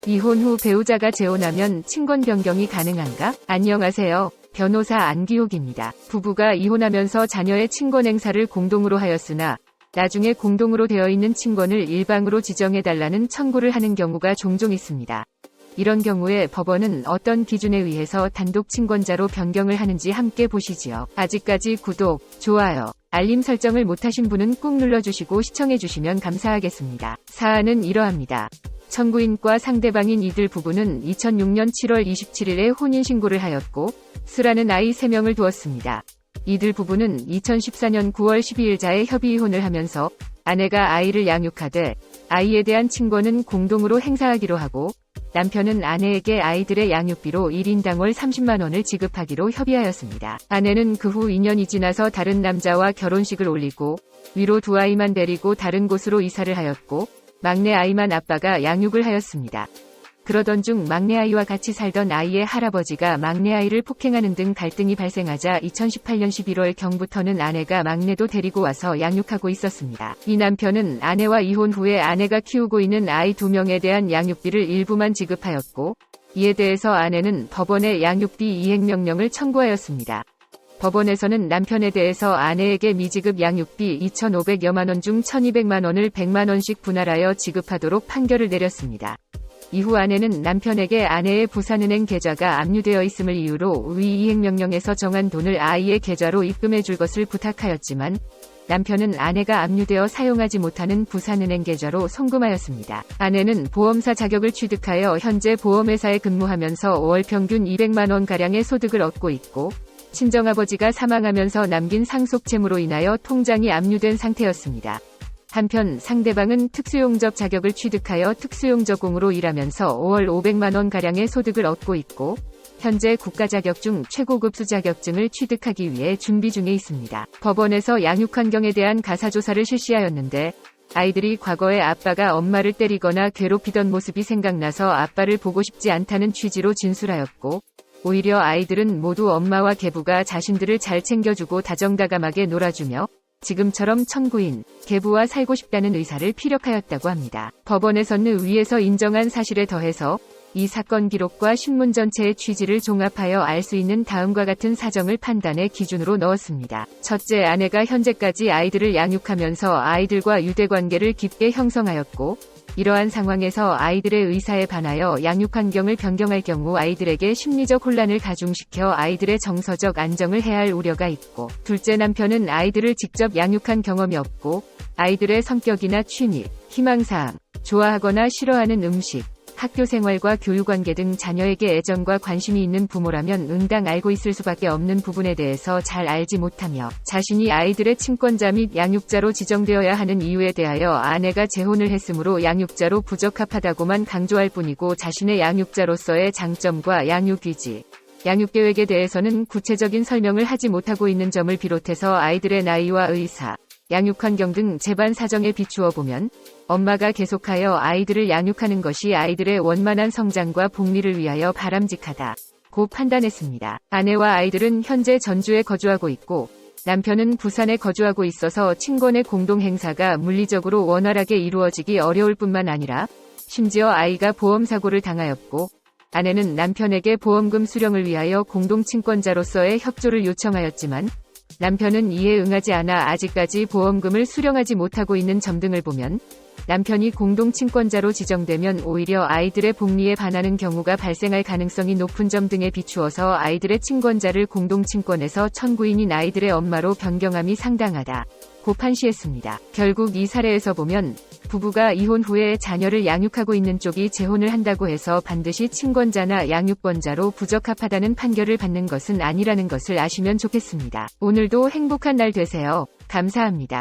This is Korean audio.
이혼 후 배우자가 재혼하면 친권 변경이 가능한가? 안녕하세요. 변호사 안기옥입니다. 부부가 이혼하면서 자녀의 친권 행사를 공동으로 하였으나 나중에 공동으로 되어 있는 친권을 일방으로 지정해달라는 청구를 하는 경우가 종종 있습니다. 이런 경우에 법원은 어떤 기준에 의해서 단독 친권자로 변경을 하는지 함께 보시지요. 아직까지 구독, 좋아요, 알림 설정을 못하신 분은 꾹 눌러주시고 시청해주시면 감사하겠습니다. 사안은 이러합니다. 청구인과 상대방인 이들 부부는 2006년 7월 27일에 혼인신고를 하였고 수라는 아이 3명을 두었습니다. 이들 부부는 2014년 9월 12일자에 협의이혼을 하면서 아내가 아이를 양육하되 아이에 대한 친권은 공동으로 행사하기로 하고 남편은 아내에게 아이들의 양육비로 1인당 월 30만 원을 지급하기로 협의하였습니다. 아내는 그 후 2년이 지나서 다른 남자와 결혼식을 올리고 위로 2아이만 데리고 다른 곳으로 이사를 하였고 막내 아이만 아빠가 양육을 하였습니다. 그러던 중 막내 아이와 같이 살던 아이의 할아버지가 막내 아이를 폭행하는 등 갈등이 발생하자 2018년 11월 경부터는 아내가 막내도 데리고 와서 양육하고 있었습니다. 이 남편은 아내와 이혼 후에 아내가 키우고 있는 아이 2명에 대한 양육비를 일부만 지급하였고 이에 대해서 아내는 법원에 양육비 이행명령을 청구하였습니다. 법원에서는 남편에 대해서 아내에게 미지급 양육비 2,500여만 원 중 1,200만 원을 100만 원씩 분할하여 지급하도록 판결을 내렸습니다. 이후 아내는 남편에게 아내의 부산은행 계좌가 압류되어 있음을 이유로 위 이행명령에서 정한 돈을 아이의 계좌로 입금해 줄 것을 부탁하였지만 남편은 아내가 압류되어 사용하지 못하는 부산은행 계좌로 송금하였습니다. 아내는 보험사 자격을 취득하여 현재 보험회사에 근무하면서 월 평균 200만 원가량의 소득을 얻고 있고 친정아버지가 사망하면서 남긴 상속채무로 인하여 통장이 압류된 상태였습니다. 한편 상대방은 특수용접 자격을 취득하여 특수용접공으로 일하면서 월 500만 원가량의 소득을 얻고 있고 현재 국가자격 중 최고급수 자격증을 취득하기 위해 준비 중에 있습니다. 법원에서 양육환경에 대한 가사조사를 실시하였는데 아이들이 과거에 아빠가 엄마를 때리거나 괴롭히던 모습이 생각나서 아빠를 보고 싶지 않다는 취지로 진술하였고 오히려 아이들은 모두 엄마와 계부가 자신들을 잘 챙겨주고 다정다감하게 놀아주며 지금처럼 청구인, 계부와 살고 싶다는 의사를 피력하였다고 합니다. 법원에서는 위에서 인정한 사실에 더해서 이 사건 기록과 신문 전체의 취지를 종합하여 알 수 있는 다음과 같은 사정을 판단의 기준으로 넣었습니다. 첫째, 아내가 현재까지 아이들을 양육하면서 아이들과 유대관계를 깊게 형성하였고 이러한 상황에서 아이들의 의사에 반하여 양육환경을 변경할 경우 아이들에게 심리적 혼란을 가중시켜 아이들의 정서적 안정을 해할 우려가 있고 둘째, 남편은 아이들을 직접 양육한 경험이 없고 아이들의 성격이나 취미, 희망사항, 좋아하거나 싫어하는 음식, 학교 생활과 교육관계 등 자녀에게 애정과 관심이 있는 부모라면 응당 알고 있을 수밖에 없는 부분에 대해서 잘 알지 못하며 자신이 아이들의 친권자 및 양육자로 지정되어야 하는 이유에 대하여 아내가 재혼을 했으므로 양육자로 부적합하다고만 강조할 뿐이고 자신의 양육자로서의 장점과 양육의지, 양육계획에 대해서는 구체적인 설명을 하지 못하고 있는 점을 비롯해서 아이들의 나이와 의사, 양육환경 등 재반 사정에 비추어 보면 엄마가 계속하여 아이들을 양육하는 것이 아이들의 원만한 성장과 복리를 위하여 바람직하다고 판단했습니다. 아내와 아이들은 현재 전주에 거주하고 있고 남편은 부산에 거주하고 있어서 친권의 공동 행사가 물리적으로 원활하게 이루어지기 어려울 뿐만 아니라 심지어 아이가 보험사고를 당하였고 아내는 남편에게 보험금 수령을 위하여 공동 친권자로서의 협조를 요청하였지만 남편은 이에 응하지 않아 아직까지 보험금을 수령하지 못하고 있는 점 등을 보면 남편이 공동 친권자로 지정되면 오히려 아이들의 복리에 반하는 경우가 발생할 가능성이 높은 점 등에 비추어서 아이들의 친권자를 공동 친권에서 청구인인 아이들의 엄마로 변경함이 상당하다고 판시했습니다. 결국 이 사례에서 보면 부부가 이혼 후에 자녀를 양육하고 있는 쪽이 재혼을 한다고 해서 반드시 친권자나 양육권자로 부적합하다는 판결을 받는 것은 아니라는 것을 아시면 좋겠습니다. 오늘도 행복한 날 되세요. 감사합니다.